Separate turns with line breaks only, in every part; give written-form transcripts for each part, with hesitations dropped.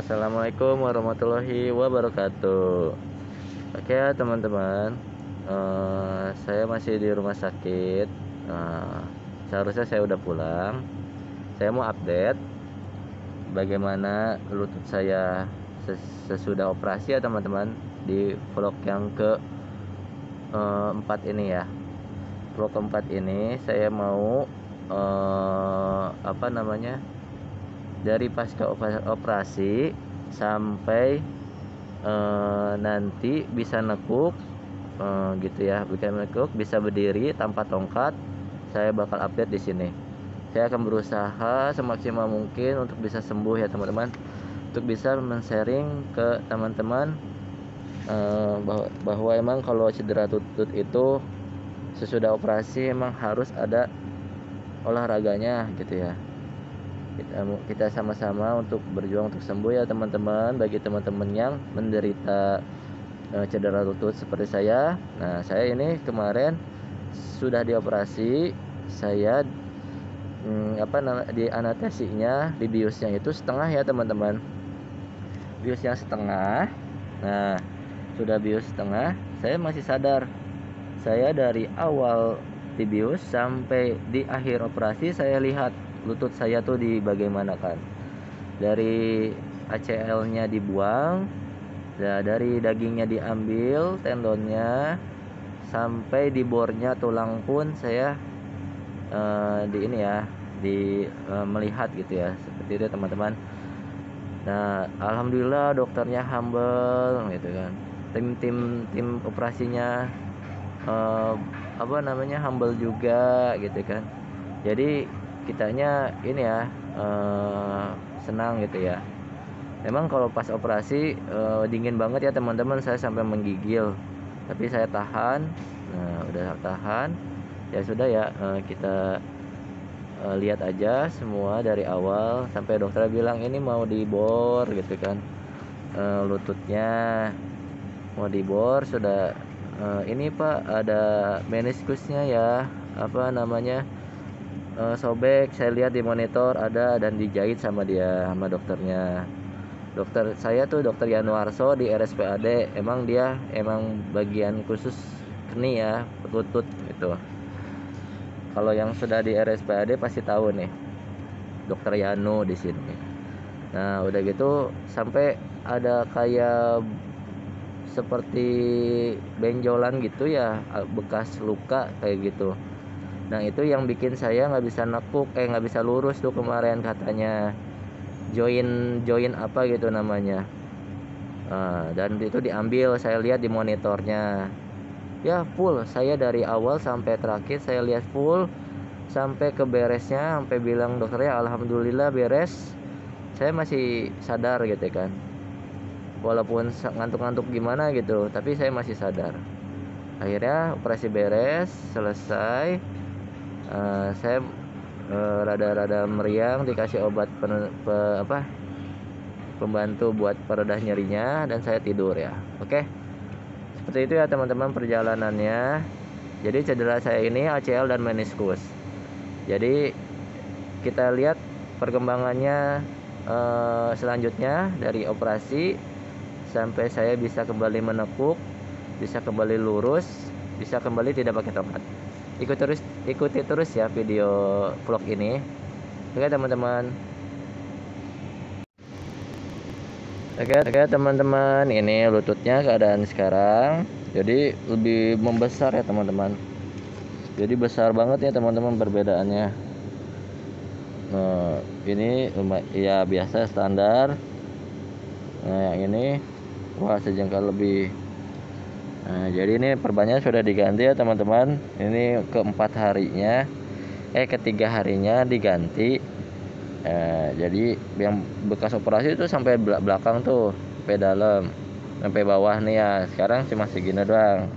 Assalamualaikum warahmatullahi wabarakatuh. Oke ya teman-teman, saya masih di rumah sakit. Eh, Seharusnya saya udah pulang. Saya mau update bagaimana lutut saya sesudah operasi ya teman-teman, di vlog yang ke 4 ini ya. Vlog keempat ini saya mau dari pasca operasi sampai nanti bisa nekuk, gitu ya, bisa berdiri tanpa tongkat. Saya bakal update di sini. Saya akan berusaha semaksimal mungkin untuk bisa sembuh ya teman-teman, untuk bisa men-sharing ke teman-teman bahwa emang kalau cedera lutut itu sesudah operasi emang harus ada olahraganya gitu ya. Kita sama-sama untuk berjuang untuk sembuh ya teman-teman. Bagi teman-teman yang menderita cedera lutut seperti saya, nah saya ini kemarin sudah dioperasi. Saya di anestesinya, di biusnya itu setengah ya teman-teman, biusnya setengah. Nah sudah bius setengah, saya masih sadar. Saya dari awal dibius sampai di akhir operasi, saya lihat lutut saya tuh di bagaimanakan. Dari ACL-nya dibuang, dari dagingnya diambil, tendonnya, sampai di bornya tulang pun saya melihat gitu ya, seperti itu teman-teman. Nah alhamdulillah dokternya humble gitu kan, tim operasinya eh, humble juga gitu kan. Jadi kitanya ini ya, senang gitu ya. Memang kalau pas operasi dingin banget ya teman-teman, saya sampai menggigil, tapi saya tahan. Nah udah tahan ya sudah ya, kita lihat aja semua dari awal sampai dokter bilang ini mau dibor gitu kan. Lututnya mau dibor sudah. Ini Pak, ada meniskusnya ya, sobek. Saya lihat di monitor ada, dan dijahit sama dokternya. Dokter saya tuh dokter Yanuarso di RSPAD. Emang bagian khusus keni ya, lutut gitu. Kalau yang sudah di RSPAD pasti tahu nih, dokter Yanu di sini. Nah udah gitu sampai ada kayak seperti benjolan gitu ya, bekas luka kayak gitu. Nah itu yang bikin saya nggak bisa nggak bisa lurus tuh kemarin, katanya join join apa gitu namanya. Dan itu diambil, saya lihat di monitornya ya full. Saya dari awal sampai terakhir saya lihat full sampai ke beresnya, sampai bilang dokternya alhamdulillah beres. Saya masih sadar gitu kan, walaupun ngantuk-ngantuk gimana gitu, tapi saya masih sadar. Akhirnya operasi beres selesai. Saya rada-rada meriang, dikasih obat pembantu buat peredah nyerinya, dan saya tidur ya. Oke, seperti itu ya teman-teman perjalanannya. Jadi cedera saya ini ACL dan meniskus. Jadi kita lihat perkembangannya selanjutnya dari operasi sampai saya bisa kembali menekuk, bisa kembali lurus, bisa kembali tidak pakai tongkat. Ikuti terus ya video vlog ini. Oke teman-teman. Oke teman-teman, ini lututnya keadaan sekarang. Jadi lebih membesar ya teman-teman. Jadi besar banget ya teman-teman perbedaannya. Nah, ini ya biasa standar. Nah, yang ini wah sejengkal lebih. Nah, jadi ini perbannya sudah diganti ya teman-teman. Ini ketiga harinya diganti. Jadi yang bekas operasi itu sampai belakang tuh, sampai dalam, sampai bawah nih ya. Sekarang cuma segini doang.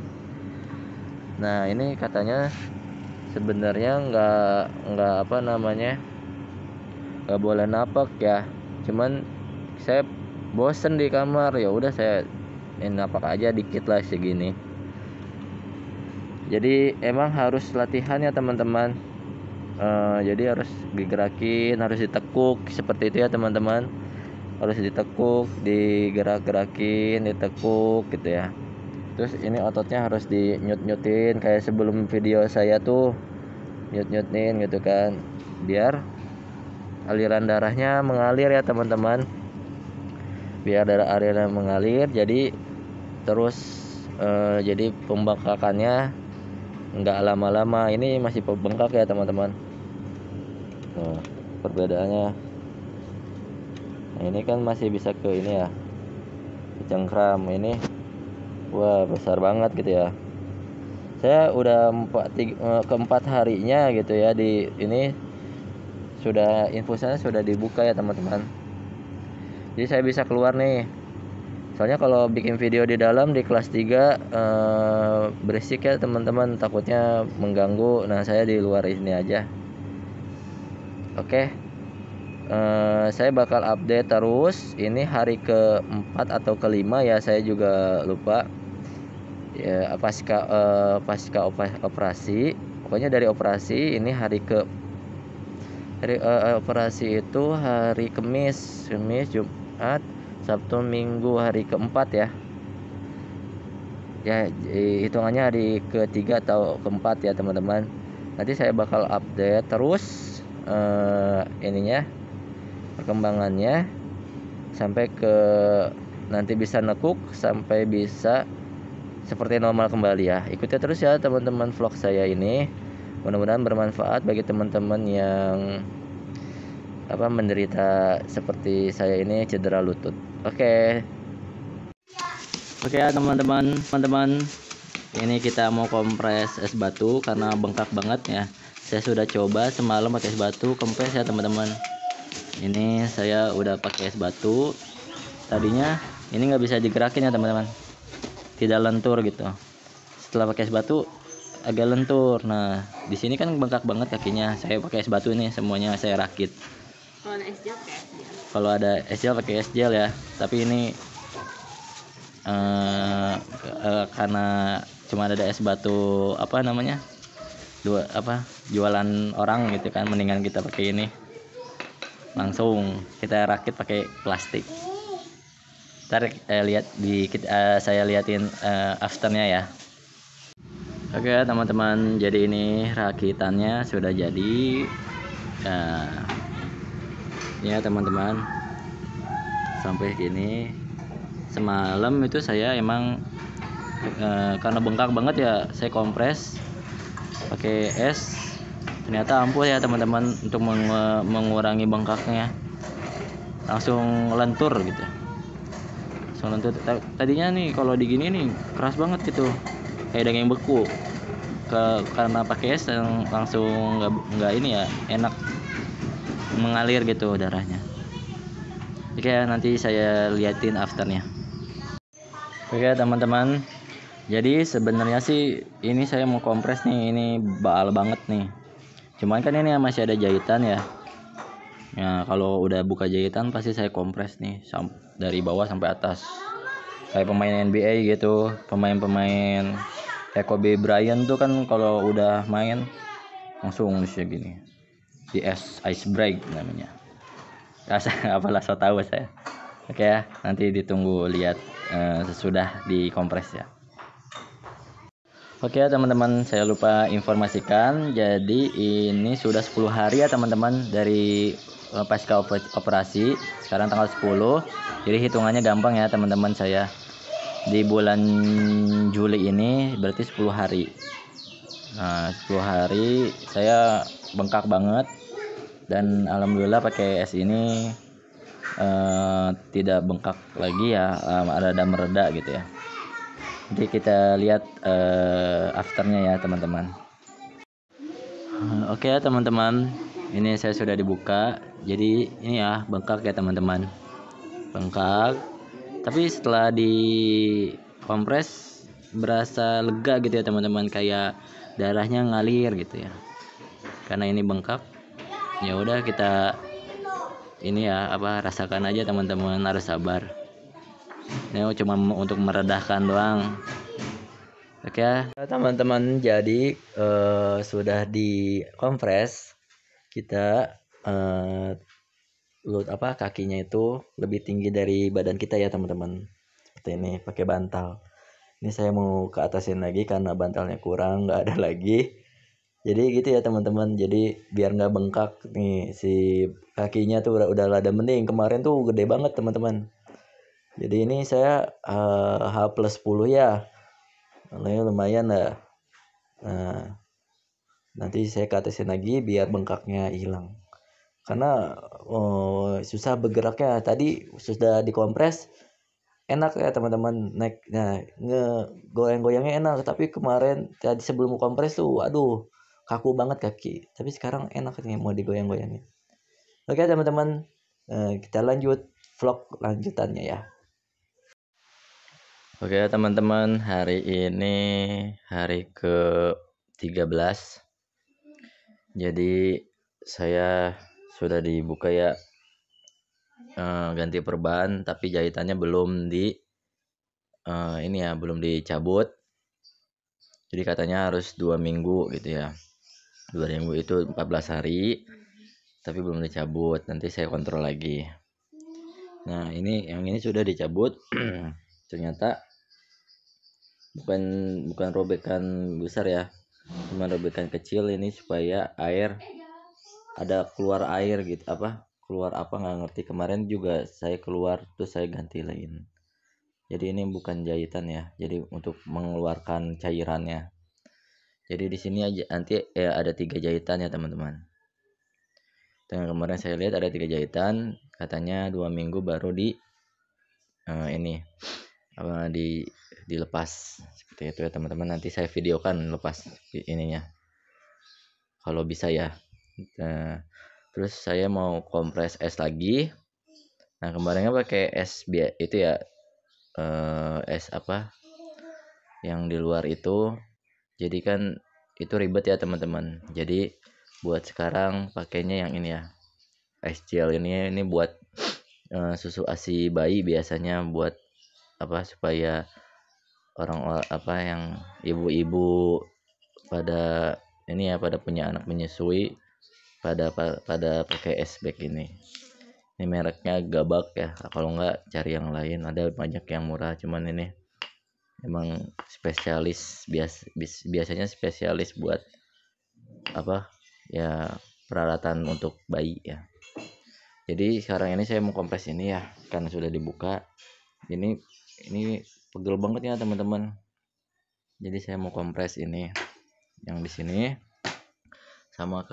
Nah ini katanya sebenarnya nggak boleh napak ya. Cuman saya bosen di kamar, ya udah saya napak aja dikit lah segini. Jadi emang harus latihan ya teman-teman. Jadi harus digerakin, harus ditekuk seperti itu ya teman-teman. harus ditekuk, digerak-gerakin, ditekuk gitu ya. Terus ini ototnya harus dinyut-nyutin kayak sebelum video saya tuh, nyut-nyutin gitu kan, biar aliran darahnya mengalir ya teman-teman. Biar aliran mengalir, jadi terus jadi pembengkakannya nggak lama-lama. Ini masih pembengkak ya teman-teman. Nah, perbedaannya. Nah, ini kan masih bisa ke ini ya, ke cengkram. Ini wah besar banget gitu ya. Saya udah keempat harinya gitu ya di ini, sudah infusnya sudah dibuka ya teman-teman. Jadi saya bisa keluar nih. Soalnya kalau bikin video di dalam di kelas 3 berisik ya teman-teman, takutnya mengganggu. Nah, saya di luar ini aja. Oke. Saya bakal update terus. Ini hari keempat atau kelima ya, saya juga lupa. Ya, pasca operasi. Pokoknya dari operasi ini operasi itu hari Kamis, Jumat, Sabtu, Minggu, hari keempat ya. Ya, hitungannya hari ketiga atau keempat ya teman-teman. Nanti saya bakal update terus ininya, perkembangannya, sampai ke nanti bisa nekuk, sampai bisa seperti normal kembali ya. Ikuti terus ya teman-teman vlog saya ini. Mudah-mudahan bermanfaat bagi teman-teman yang menderita seperti saya ini, cedera lutut. Oke ya teman-teman, ini kita mau kompres es batu karena bengkak banget ya. Saya sudah coba semalam pakai es batu kempes ya teman-teman. Ini saya udah pakai es batu. Tadinya ini nggak bisa digerakin ya teman-teman, tidak lentur gitu. Setelah pakai es batu agak lentur. Nah, di sini kan bengkak banget kakinya. Saya pakai es batu ini, semuanya saya rakit. Kalau ada es gel pakai es gel ya. Tapi ini karena cuma ada es batu jualan orang gitu kan, mendingan kita pakai ini, langsung kita rakit pakai plastik. Ntar saya liatin afternya ya. Oke teman-teman, jadi ini rakitannya sudah jadi. Nah, ya teman-teman, sampai gini. Semalam itu saya emang karena bengkak banget ya, saya kompres pakai es. Ternyata ampuh ya teman-teman, untuk mengurangi bengkaknya. Langsung lentur gitu. Tadinya nih kalau digini nih keras banget gitu, kayak daging beku. Karena pakai es langsung nggak ini ya, enak mengalir gitu darahnya. Oke, nanti saya liatin afternya. Oke teman-teman, jadi sebenarnya sih ini saya mau kompres nih, ini baal banget nih. Cuman kan ini masih ada jahitan ya. Ya kalau udah buka jahitan pasti saya kompres nih dari bawah sampai atas. Kayak pemain NBA gitu, pemain-pemain Kobe Bryant tuh kan kalau udah main langsung sih gini. Di ice break namanya. Apalah so tahu saya. Oke ya, nanti ditunggu lihat sesudah dikompres ya. Oke teman-teman, saya lupa informasikan. Jadi ini sudah 10 hari ya teman-teman dari pasca operasi. Sekarang tanggal 10. Jadi hitungannya gampang ya teman-teman, saya di bulan Juli ini berarti 10 hari. Nah, 10 hari saya bengkak banget, dan alhamdulillah pakai es ini tidak bengkak lagi ya, rada mereda gitu ya. Nanti kita lihat afternya ya teman-teman. Oke ya teman-teman, ini saya sudah dibuka. Jadi ini ya bengkak ya teman-teman, bengkak. Tapi setelah di kompres berasa lega gitu ya teman-teman, kayak darahnya ngalir gitu ya. Karena ini bengkak, ya udah kita ini ya rasakan aja teman-teman, harus sabar. Ini cuma untuk meredahkan doang. Oke ya teman-teman, jadi sudah dikompres. Kita
kakinya itu lebih tinggi dari badan kita ya teman-teman. Seperti ini pakai bantal. Ini saya mau ke atasin lagi karena bantalnya kurang, nggak ada lagi. Jadi gitu ya teman-teman. Jadi biar nggak bengkak nih si kakinya tuh udah rada mending. Kemarin tuh gede banget teman-teman. Jadi ini saya H plus 10 ya. Lumayan lah. Nah, nanti saya ke atasin lagi biar bengkaknya hilang. Karena susah bergeraknya. Tadi sudah dikompres enak ya teman-teman, naik goyang-goyangnya enak, tapi kemarin tadi sebelum kompres tuh aduh kaku banget kaki, tapi sekarang enak nih mau digoyang-goyangin. Oke teman-teman, kita lanjut vlog lanjutannya ya. Oke teman-teman, hari ini hari ke-13. Jadi saya sudah dibuka ya, ganti perban, tapi jahitannya belum belum dicabut. Jadi katanya harus 2 minggu gitu ya. 2 minggu itu 14 hari, tapi belum dicabut. Nanti saya kontrol lagi. Nah yang ini sudah dicabut. Ternyata bukan robekan besar ya, cuma robekan kecil. Ini supaya keluar air gitu, keluar apa nggak ngerti. Kemarin juga saya keluar terus saya ganti lain. Jadi ini bukan jahitan ya, jadi untuk mengeluarkan cairannya. Jadi di sini aja nanti ada 3 jahitan ya teman-teman. Dan kemarin saya lihat ada 3 jahitan, katanya 2 minggu baru dilepas seperti itu ya teman-teman. Nanti saya videokan lepas ininya kalau bisa ya. Nah, terus saya mau kompres es lagi. Nah kemarinnya pakai es itu ya, es yang di luar itu. Jadi kan itu ribet ya teman-teman. Jadi buat sekarang pakainya yang ini ya, es gel ini buat susu ASI bayi biasanya, buat supaya orang yang ibu-ibu pada pada punya anak menyusui, pada pakai es bag ini. Ini mereknya Gabak ya, kalau enggak cari yang lain, ada banyak yang murah, cuman ini emang spesialis, biasanya spesialis buat peralatan untuk bayi ya. Jadi sekarang ini saya mau kompres ini ya, karena sudah dibuka. Ini pegel banget ya teman-teman. Jadi saya mau kompres ini yang di sini, sama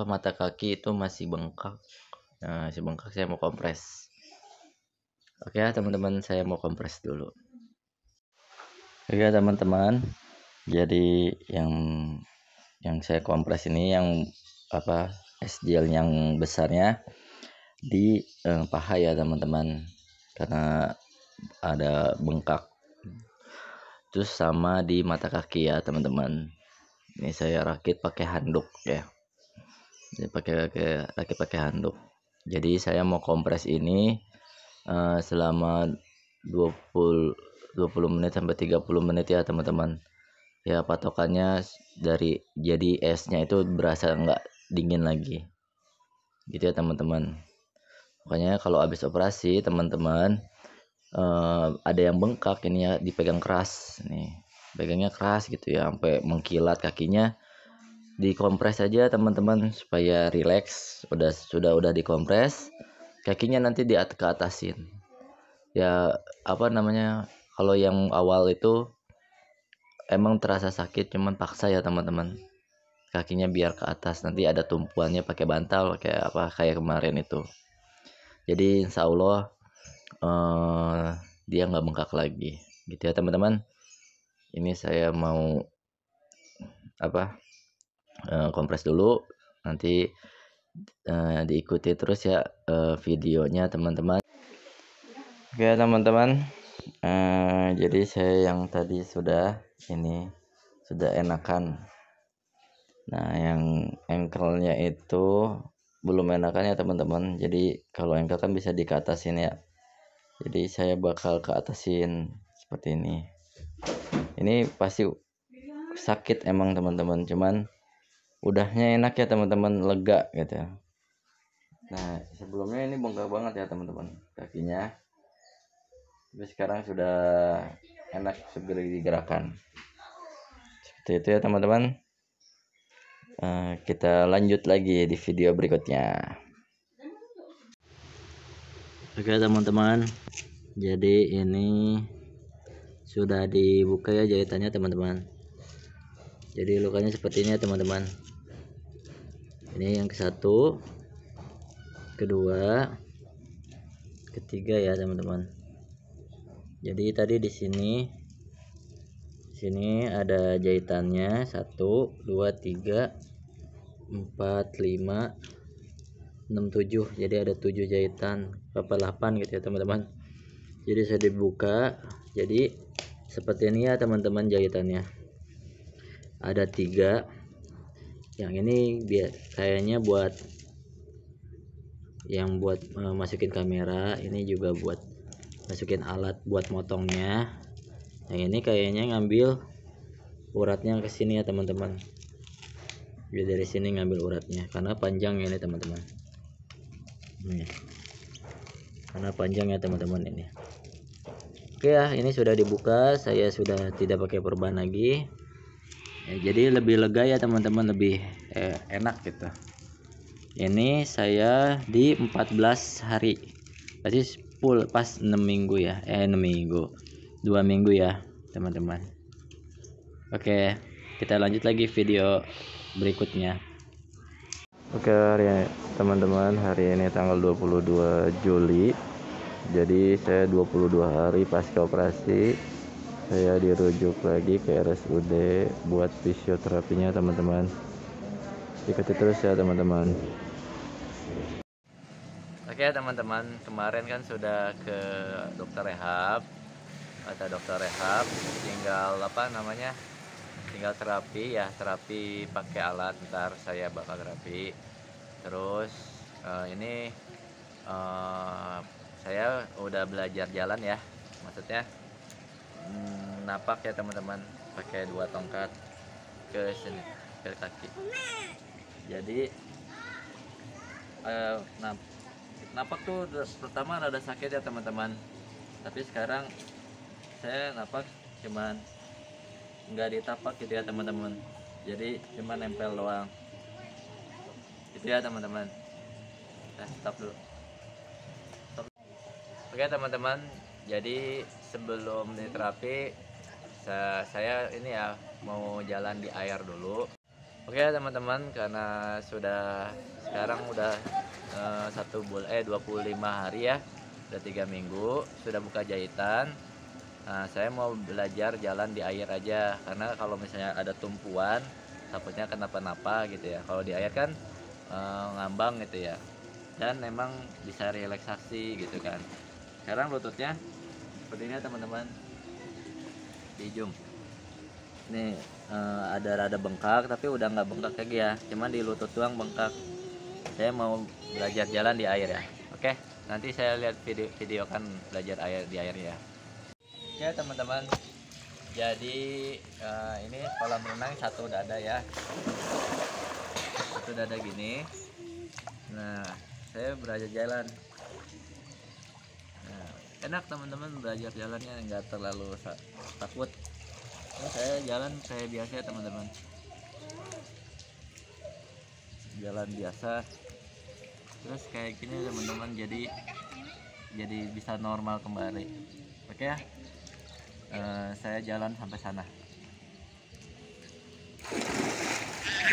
mata kaki itu masih bengkak. Nah, si bengkak saya mau kompres. Oke ya teman-teman, saya mau kompres dulu. Oke ya teman-teman. Jadi yang saya kompres ini yang es gel yang besarnya di paha ya teman-teman, karena ada bengkak. Terus sama di mata kaki ya teman-teman. Ini saya rakit pakai handuk ya. Jadi pakai handuk. Jadi saya mau kompres ini selama 20 menit sampai 30 menit ya teman-teman. Ya patokannya jadi esnya itu berasa nggak dingin lagi. Gitu ya teman-teman. Makanya kalau habis operasi teman-teman, ada yang bengkak ini ya, dipegang keras nih, pegangnya keras gitu ya sampai mengkilat kakinya, dikompres aja teman-teman supaya rileks. Udah dikompres, kakinya nanti keatasin ya. Kalau yang awal itu emang terasa sakit, cuman paksa ya teman-teman, kakinya biar ke atas, nanti ada tumpuannya pakai bantal kayak kemarin itu. Jadi insya Allah dia nggak bengkak lagi gitu ya teman-teman. Ini saya mau kompres dulu, nanti diikuti terus ya videonya teman-teman. Oke teman-teman, jadi saya yang tadi sudah enakan. Nah yang engkelnya itu belum enakan ya teman-teman. Jadi kalau engkel kan bisa dikatasin ya, jadi saya bakal keatasin seperti ini. Ini pasti sakit emang teman-teman, cuman udahnya enak ya teman-teman, lega gitu. Nah, sebelumnya ini bengkak banget ya teman-teman kakinya, tapi sekarang sudah enak segera digerakkan. Seperti itu ya teman-teman. Kita lanjut lagi di video berikutnya. Oke teman-teman, jadi ini sudah dibuka ya jahitannya teman-teman. Jadi lukanya seperti ini ya teman-teman. Ini yang ke satu, kedua, ketiga ya teman-teman. Jadi tadi di sini ada jahitannya 1, 2, 3, 4, 5, 6, 7. Jadi ada 7 jahitan, berapa 8 gitu ya teman-teman. Jadi saya dibuka, jadi seperti ini ya teman-teman jahitannya. Ada 3. Yang ini biar kayaknya buat masukin kamera, ini juga buat masukin alat buat motongnya. Yang ini kayaknya ngambil uratnya ke sini ya teman-teman. Jadi dari sini ngambil uratnya karena panjang ini teman-teman. Nih. Karena panjang ya teman-teman ini. Oke ya, ini sudah dibuka, saya sudah tidak pakai perban lagi. Ya, jadi lebih lega ya teman-teman, lebih enak gitu. Ini saya di 14 hari. Berarti full pas 6 minggu ya. 6 minggu. 2 minggu ya, teman-teman. Oke, kita lanjut lagi video berikutnya. Oke, teman-teman, hari ini tanggal 22 Juli. Jadi saya 22 hari pasca operasi. Saya dirujuk lagi ke RSUD buat fisioterapinya, teman-teman. Ikuti terus ya, teman-teman. Oke teman-teman, kemarin kan sudah ke dokter rehab, kata dokter rehab, tinggal tinggal terapi ya, terapi pakai alat. Ntar saya bakal terapi. Terus ini saya udah belajar jalan ya, maksudnya napak ya teman-teman, pakai 2 tongkat ke sini, ke kaki. Jadi napak tuh pertama rada sakit ya teman-teman, tapi sekarang saya napak cuman nggak ditapak gitu ya teman-teman, jadi cuman nempel doang gitu ya teman-teman. Stop dulu. Stop. Oke teman-teman, jadi sebelum diterapi saya ini ya mau jalan di air dulu. Oke teman-teman, karena sudah sekarang udah 25 hari ya, udah 3 minggu sudah buka jahitan. Nah, saya mau belajar jalan di air aja, karena kalau misalnya ada tumpuan takutnya kenapa-napa gitu ya. Kalau di air kan ngambang gitu ya, dan memang bisa relaksasi gitu kan. Sekarang lututnya seperti ini teman-teman, di zoom nih, ada rada bengkak tapi udah nggak bengkak lagi ya, cuman di lutut doang bengkak. Saya mau belajar jalan di air ya. Oke, nanti saya lihat video kan belajar air di air ya. Oke teman-teman, jadi ini kolam renang satu dada ya, satu dada gini. Nah, saya belajar jalan. Nah, enak teman-teman, belajar jalannya nggak terlalu takut. Nah, saya jalan kayak biasa ya teman-teman, jalan biasa terus kayak gini teman-teman, jadi bisa normal kembali. Oke ya, saya jalan sampai sana.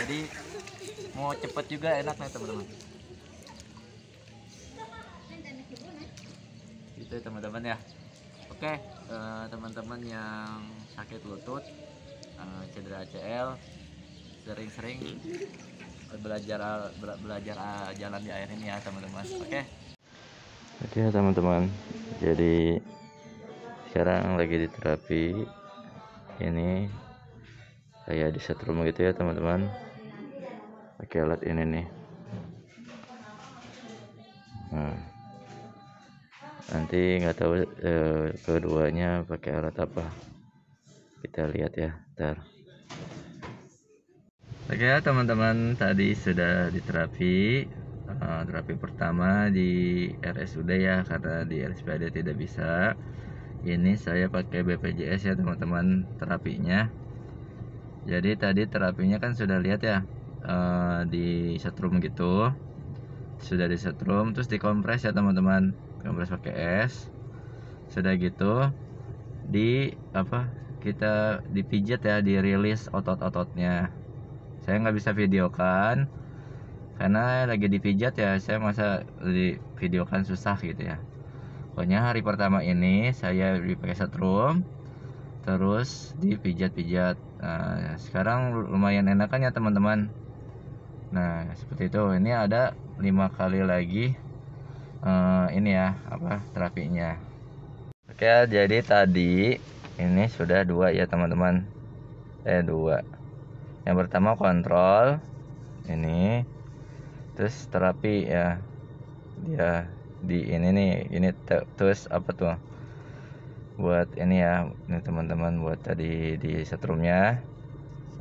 Jadi mau cepet juga enak nih teman-teman. Gitu ya teman-teman ya. Oke, teman-teman yang sakit lutut, cedera ACL, sering-sering belajar jalan di air ini ya teman-teman. Oke ya teman-teman, jadi sekarang lagi di terapi ini, kayak di setrum gitu ya teman-teman, pakai alat ini nih. Nah, nanti nggak tahu keduanya pakai alat apa, kita lihat ya ntar. Oke ya teman-teman, tadi sudah diterapi,
Terapi pertama di RSUD ya, karena di RSPAD tidak bisa. Ini saya pakai BPJS ya teman-teman terapinya. Jadi tadi terapinya kan sudah lihat ya, di setrum gitu, sudah di setrum terus dikompres ya teman-teman, kompres pakai es. Sudah gitu di apa, kita dipijat ya, dirilis otot-ototnya. Saya nggak bisa videokan karena lagi dipijat ya, saya masa di videokan susah gitu ya. Pokoknya hari pertama ini saya dipakai setrum terus dipijat-pijat. Nah, sekarang lumayan enakan ya teman-teman. Nah, seperti itu. Ini ada 5 kali lagi ini ya, apa, terapinya. Oke, jadi tadi ini sudah 2 ya teman-teman. 2. Yang pertama kontrol ini, terus terapi ya. Dia di ini nih, ini terus apa tuh? Buat ini ya, ini teman-teman, buat tadi di setrumnya.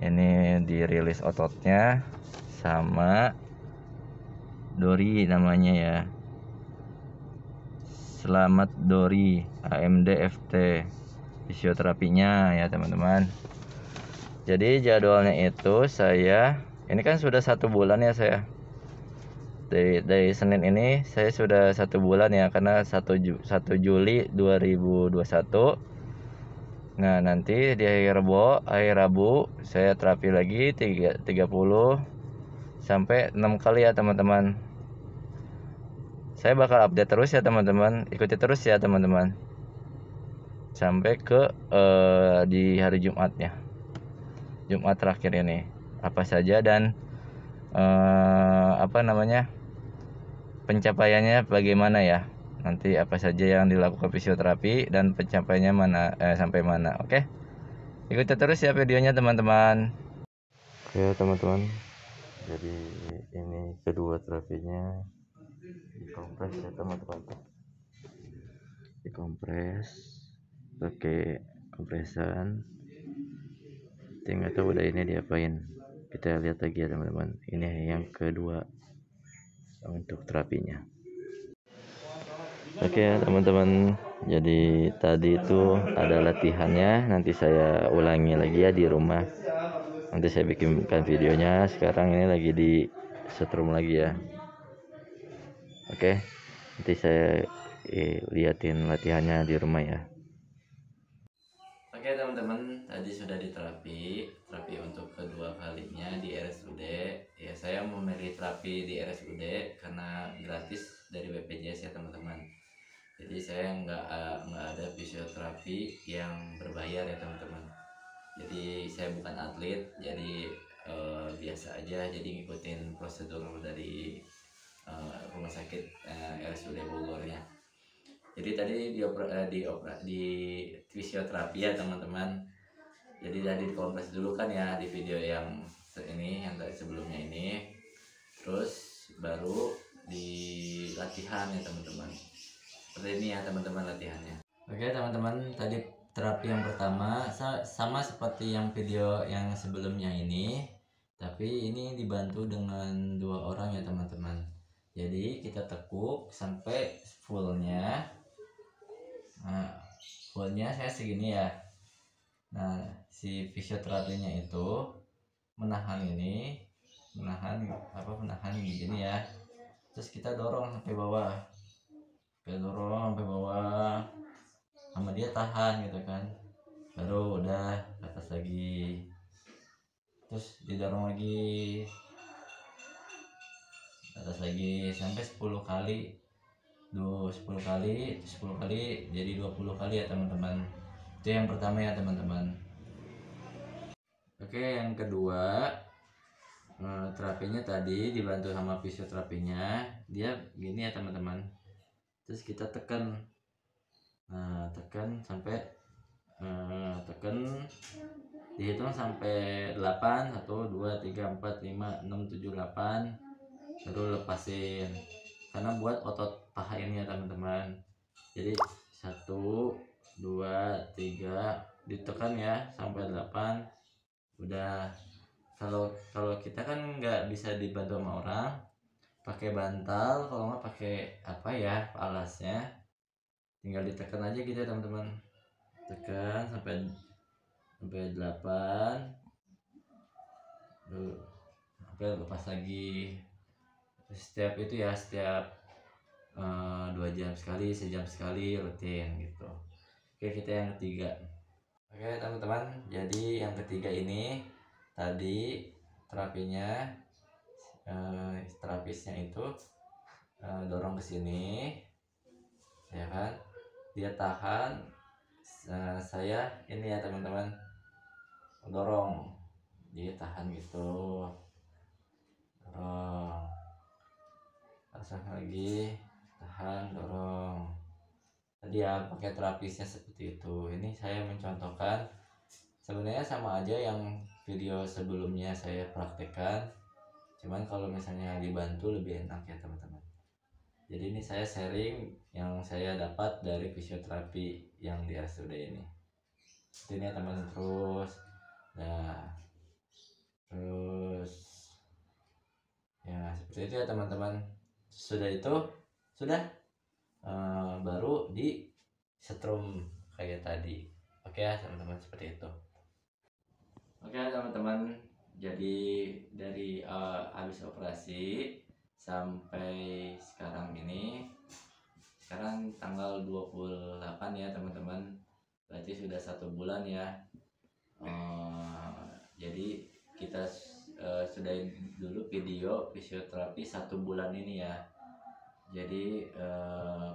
Ini dirilis ototnya sama Dori namanya ya. Selamat Dori AMDFT fisioterapinya ya teman-teman. Jadi jadwalnya itu saya ini kan sudah 1 bulan ya, saya dari Senin ini saya sudah 1 bulan ya, karena 1 Juli 2021. Nah, nanti di akhir Rabu saya terapi lagi 30 sampai 6 kali ya teman-teman. Saya bakal update terus ya teman-teman, ikuti terus ya teman-teman sampai ke di hari Jumatnya, Jumat terakhir ini apa saja, dan apa namanya, pencapaiannya bagaimana ya, nanti apa saja yang dilakukan fisioterapi dan pencapaiannya mana, sampai mana. Oke, ikuti terus ya videonya teman-teman. Oke teman-teman, jadi ini kedua terapinya dikompres ya teman-teman, dikompres pakai kompresan. Tinggal tahu udah ini diapain, kita lihat lagi ya teman-teman. Ini yang kedua untuk terapinya. Oke ya teman-teman, jadi tadi itu ada latihannya, nanti saya ulangi lagi ya di rumah, nanti saya bikinkan videonya. Sekarang ini lagi di setrum lagi ya. Oke, nanti saya liatin latihannya di rumah ya. Oke teman-teman, tadi sudah diterapi, terapi untuk kedua kalinya di RSUD. Ya, saya memilih terapi di RSUD karena gratis dari BPJS ya teman-teman. Jadi saya nggak ada fisioterapi yang berbayar ya teman-teman. Jadi saya bukan atlet, jadi biasa aja. Jadi ngikutin prosedur dari rumah sakit RSUD Bogornya. Jadi tadi di fisioterapi ya teman-teman. Jadi tadi dikompres dulu kan ya di video yang ini, yang sebelumnya ini. Terus baru di latihan ya teman-teman. Seperti ini ya teman-teman latihannya. Oke teman-teman, tadi terapi yang pertama sama seperti yang video yang sebelumnya ini, tapi ini dibantu dengan 2 orang ya teman-teman. Jadi kita tekuk sampai fullnya. Nah, fullnya saya segini ya. Nah, si fisioterapinya itu menahan begini ya. Terus kita dorong sampai bawah, sama dia tahan gitu kan, baru udah ke atas lagi, terus didorong lagi ke atas lagi sampai 10 kali. 10 kali jadi 20 kali ya teman-teman. Itu yang pertama ya teman-teman. Oke, yang kedua, terapinya tadi dibantu sama fisioterapinya. Dia gini ya teman-teman, terus kita tekan, tekan sampai dihitung sampai 8, 1 2 3 4 5 6 7 8, baru lepasin, karena buat otot paha ini ya teman-teman. Jadi 1 2 3 ditekan ya sampai 8. Udah, kalau kita kan nggak bisa dibantu sama orang,
pakai bantal, kalau nggak pakai apa ya alasnya, tinggal ditekan aja gitu ya teman-teman, tekan sampai 8 tuh, sampai lepas lagi. Setiap itu ya, setiap 2 jam sekali, sejam sekali, rutin gitu. Oke, kita yang ketiga. Oke teman-teman, jadi yang ketiga ini tadi terapinya, terapisnya itu dorong ke sini ya kan, dia tahan, saya ini ya teman-teman dorong, dia tahan gitu, dorong, pasang lagi, tahan, dorong. Tadi ya pakai terapisnya seperti itu. Ini saya mencontohkan, sebenarnya sama aja yang video sebelumnya saya praktekkan, cuman kalau misalnya dibantu lebih enak ya teman-teman. Jadi ini saya sharing yang saya dapat dari fisioterapi yang di RSUD ini. Ini ya teman, terus nah terus ya seperti itu ya teman-teman. Sudah itu sudah baru di setrum kayak tadi. Oke ya teman-teman, seperti itu. Oke teman-teman, jadi dari habis operasi sampai sekarang ini, sekarang tanggal 28 ya teman-teman, berarti sudah 1 bulan ya. Jadi kita sudahin dulu video fisioterapi 1 bulan ini ya. Jadi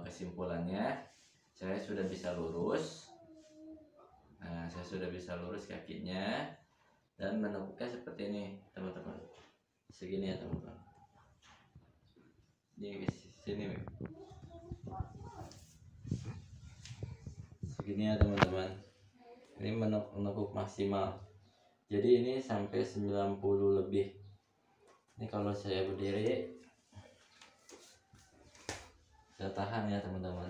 kesimpulannya, saya sudah bisa lurus. Nah, saya sudah bisa lurus kakinya dan menekuknya seperti ini teman-teman, segini ya teman-teman, ini sini segini ya teman-teman, ini menekuk maksimal. Jadi ini sampai 90 lebih. Ini kalau saya berdiri, saya tahan ya teman-teman.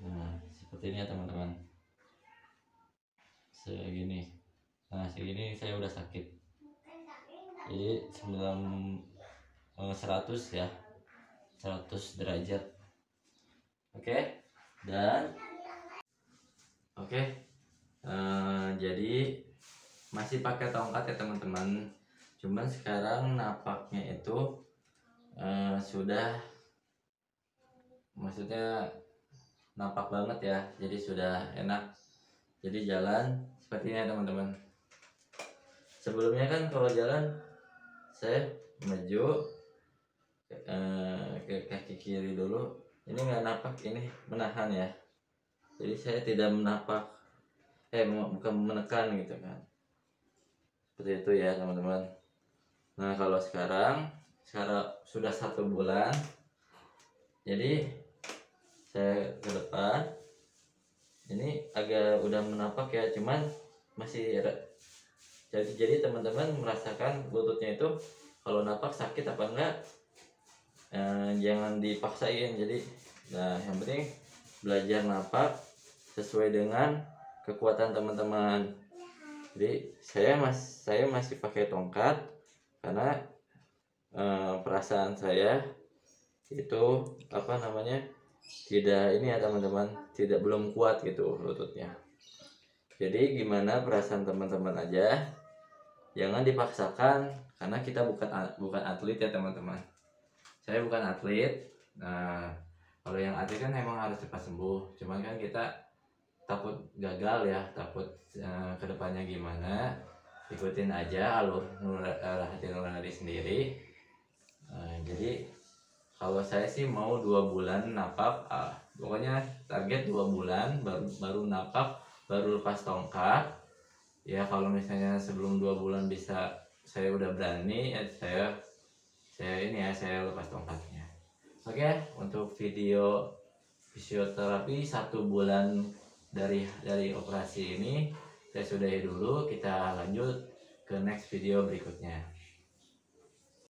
Nah seperti ini ya teman-teman, segini. Nah segini saya udah sakit. Jadi 100 ya, 100 derajat. Oke, dan oke, jadi masih pakai tongkat ya teman-teman. Cuman sekarang napaknya itu sudah, maksudnya napak banget ya, jadi sudah enak. Jadi jalan seperti ini ya teman-teman. Sebelumnya kan kalau jalan saya maju ke kaki kiri dulu, ini nggak napak, ini menahan ya. Jadi saya tidak menapak, bukan menekan gitu kan, seperti itu ya teman-teman. Nah kalau sekarang sudah 1 bulan, jadi saya ke depan ini agak udah menapak ya, cuman masih jadi teman-teman merasakan lututnya itu kalau napak sakit apa enggak, jangan dipaksain. Jadi nah yang penting belajar napak sesuai dengan kekuatan teman-teman. Jadi saya masih pakai tongkat karena perasaan saya itu apa namanya, tidak ini ya teman-teman, belum kuat gitu lututnya. Jadi gimana perasaan teman-teman aja, jangan dipaksakan, karena kita bukan atlet ya teman-teman. Saya bukan atlet. Nah kalau yang atlet kan emang harus cepat sembuh, cuman kan kita takut gagal ya, takut kedepannya gimana. Ikutin aja alur hati nurani sendiri. Jadi kalau saya sih mau 2 bulan napak, pokoknya target 2 bulan baru napak, baru lepas tongkat ya. Kalau misalnya sebelum 2 bulan bisa, saya udah berani ya, saya lepas tongkatnya. Oke, untuk video fisioterapi 1 bulan dari operasi ini saya sudahi dulu. Kita lanjut ke next video berikutnya.